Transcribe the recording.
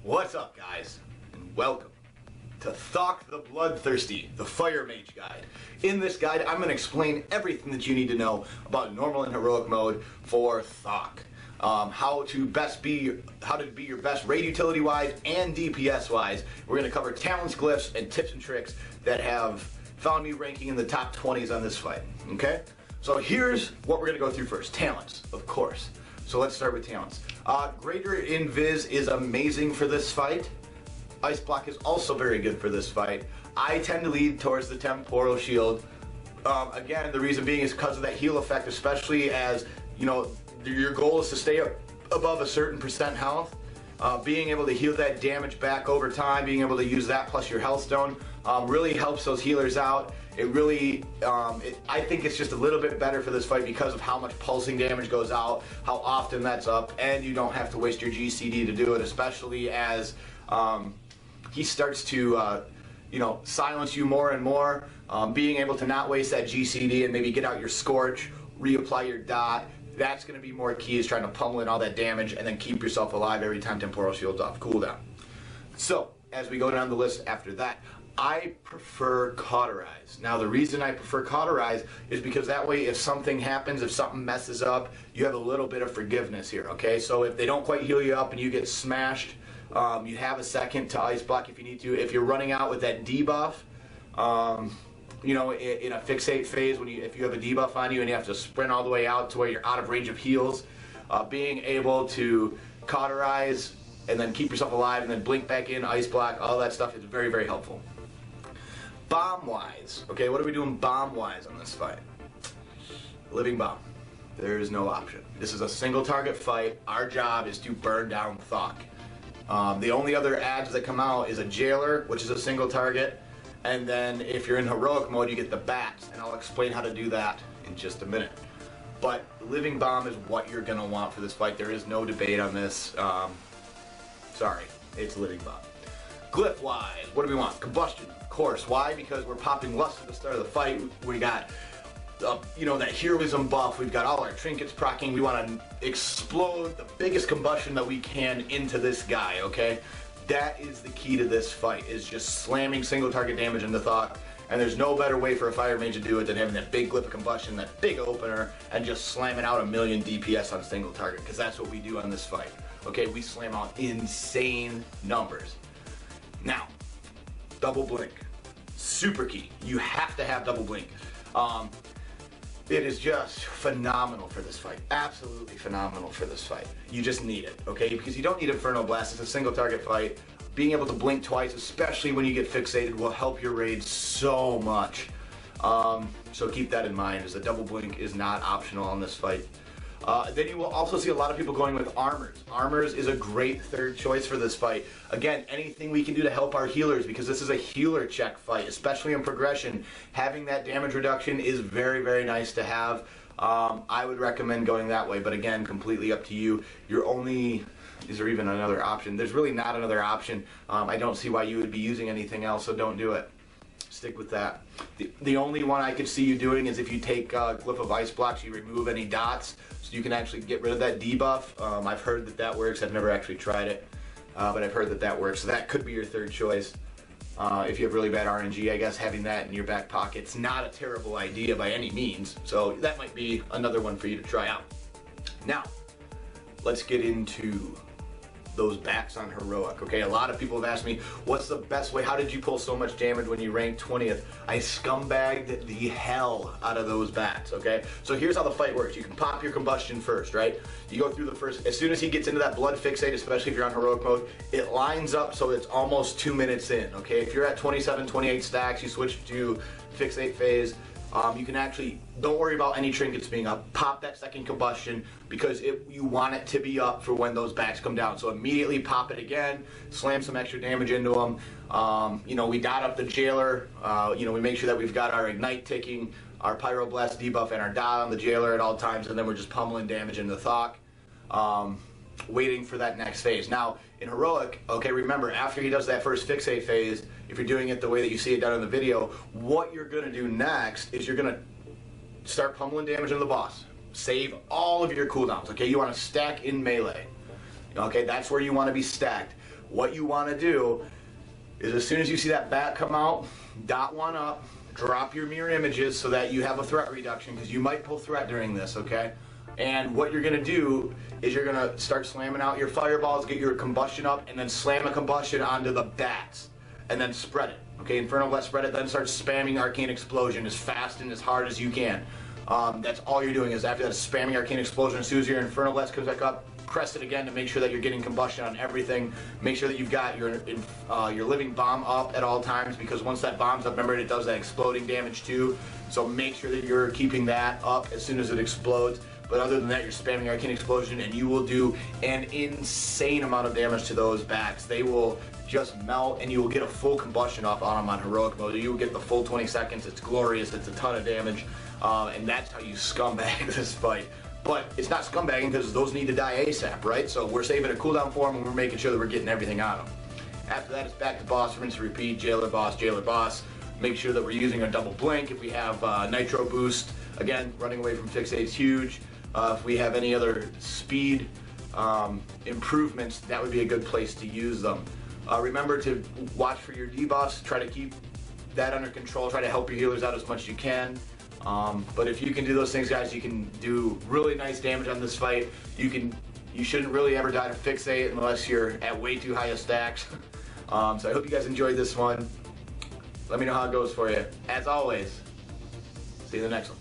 What's up, guys, and welcome to Thok the Bloodthirsty, the Fire Mage Guide. In this guide, I'm going to explain everything that you need to know about normal and heroic mode for Thok. How to be your best raid utility wise and DPS wise. We're going to cover talents, glyphs, and tips and tricks that have found me ranking in the top 20s on this fight. Okay, so here's what we're going to go through first. Talents, of course. So let's start with talents. Greater Invis is amazing for this fight. Ice Block is also very good for this fight. I tend to lead towards the Temporal Shield. Again, the reason being is because of that heal effect, especially as, you know, your goal is to stay up above a certain percent health. Being able to heal that damage back over time, being able to use that plus your health stone really helps those healers out. It really, I think it's just a little bit better for this fight because of how much pulsing damage goes out, how often that's up, and you don't have to waste your GCD to do it, especially as he starts to, you know, silence you more and more. Being able to not waste that GCD and maybe get out your Scorch, reapply your dot, that's going to be more key, is trying to pummel in all that damage and then keep yourself alive every time Temporal Shield's off cooldown. So, as we go down the list after that, I prefer Cauterize. Now, the reason I prefer Cauterize is because that way if something happens, if something messes up, you have a little bit of forgiveness here, okay? So if they don't quite heal you up and you get smashed, you have a second to Ice Block if you need to. If you're running out with that debuff, you know, in a fixate phase, if you have a debuff on you and you have to sprint all the way out to where you're out of range of heals, being able to Cauterize and then keep yourself alive and then blink back in, Ice Block, all that stuff is very, very helpful. Bomb-wise, okay, what are we doing bomb-wise on this fight? Living Bomb. There is no option. This is a single target fight. Our job is to burn down Thok. The only other adds that come out is a Jailer, which is a single target, and then if you're in heroic mode, you get the Bats, and I'll explain how to do that in just a minute. But Living Bomb is what you're going to want for this fight. There is no debate on this. Sorry, it's Living Bomb. Glyph-wise, what do we want? Combustion, of course. Why? Because we're popping Lust at the start of the fight. We got, you know, that heroism buff. We've got all our trinkets proccing. We want to explode the biggest combustion that we can into this guy, okay? That is the key to this fight, is just slamming single target damage into Thok. And there's no better way for a Fire Mage to do it than having that big Glyph of Combustion, that big opener, and just slamming out 1,000,000 DPS on single target, because that's what we do on this fight. Okay, we slam out insane numbers. Now, double blink, super key. You have to have double blink. It is just phenomenal for this fight. Absolutely phenomenal for this fight. You just need it, okay? Because you don't need Inferno Blast. It's a single target fight. Being able to blink twice, especially when you get fixated, will help your raid so much. So keep that in mind, as a double blink is not optional on this fight. Then you will also see a lot of people going with Armors. Armors is a great third choice for this fight. Again, anything we can do to help our healers, because this is a healer check fight, especially in progression. Having that damage reduction is very, very nice to have. I would recommend going that way, but again, completely up to you. Is there even another option? There's really not another option. I don't see why you would be using anything else, so don't do it. Stick with that. The only one I could see you doing is if you take Glyph of Ice Blocks, you remove any dots, so you can actually get rid of that debuff. I've heard that that works. I've never actually tried it, but I've heard that that works. So that could be your third choice. If you have really bad RNG, I guess having that in your back pocket's not a terrible idea by any means. So that might be another one for you to try out. Now, let's get into those bats on heroic. Okay, a lot of people have asked me, what's the best way? How did you pull so much damage when you ranked 20th? I scumbagged the hell out of those bats, okay? So here's how the fight works. You can pop your combustion first, right? You go through the first, as soon as he gets into that blood fixate, especially if you're on heroic mode, it lines up so it's almost 2 minutes in, okay? If you're at 27, 28 stacks, you switch to fixate phase. You can actually, don't worry about any trinkets being up. Pop that second combustion, because you want it to be up for when those bats come down. So immediately pop it again, slam some extra damage into them. You know, we dot up the Jailer. You know, we make sure that we've got our Ignite ticking, our Pyroblast debuff, and our dot on the Jailer at all times, and then we're just pummeling damage into Thok. Waiting for that next phase. Now, in heroic, okay, remember, after he does that first fixate phase, if you're doing it the way that you see it done in the video, what you're going to do next is you're going to start pummeling damage into the boss. Save all of your cooldowns, okay? You want to stack in melee. Okay, that's where you want to be stacked. what you want to do is as soon as you see that bat come out, dot one up, drop your mirror images so that you have a threat reduction, because you might pull threat during this, okay? And what you're gonna do is you're gonna start slamming out your fireballs, get your combustion up, and then slam a combustion onto the bats, and then spread it. Okay, Infernal Blast, spread it, then start spamming Arcane Explosion as fast and as hard as you can. That's all you're doing is after that, spamming Arcane Explosion. As soon as your Infernal Blast comes back up, press it again to make sure that you're getting combustion on everything. Make sure that you've got your living bomb up at all times, because once that bomb's up, remember it does that exploding damage too. So make sure that you're keeping that up as soon as it explodes. But other than that, you're spamming Arcane Explosion, and you will do an insane amount of damage to those bats. They will just melt, and you will get a full combustion off on them on Heroic mode. You will get the full 20 seconds. It's glorious. It's a ton of damage, and that's how you scumbag this fight. But it's not scumbagging because those need to die ASAP, right? So we're saving a cooldown for them, and we're making sure that we're getting everything on them. After that, it's back to boss, rinse, repeat, jailer, boss. Make sure that we're using a double blink. If we have nitro boost, again, running away from fixate is huge. If we have any other speed improvements, that would be a good place to use them. Remember to watch for your debuffs. Try to keep that under control. Try to help your healers out as much as you can. But if you can do those things, guys, you can do really nice damage on this fight. You shouldn't really ever die to fixate unless you're at way too high of stacks. So I hope you guys enjoyed this one. Let me know how it goes for you. As always, see you in the next one.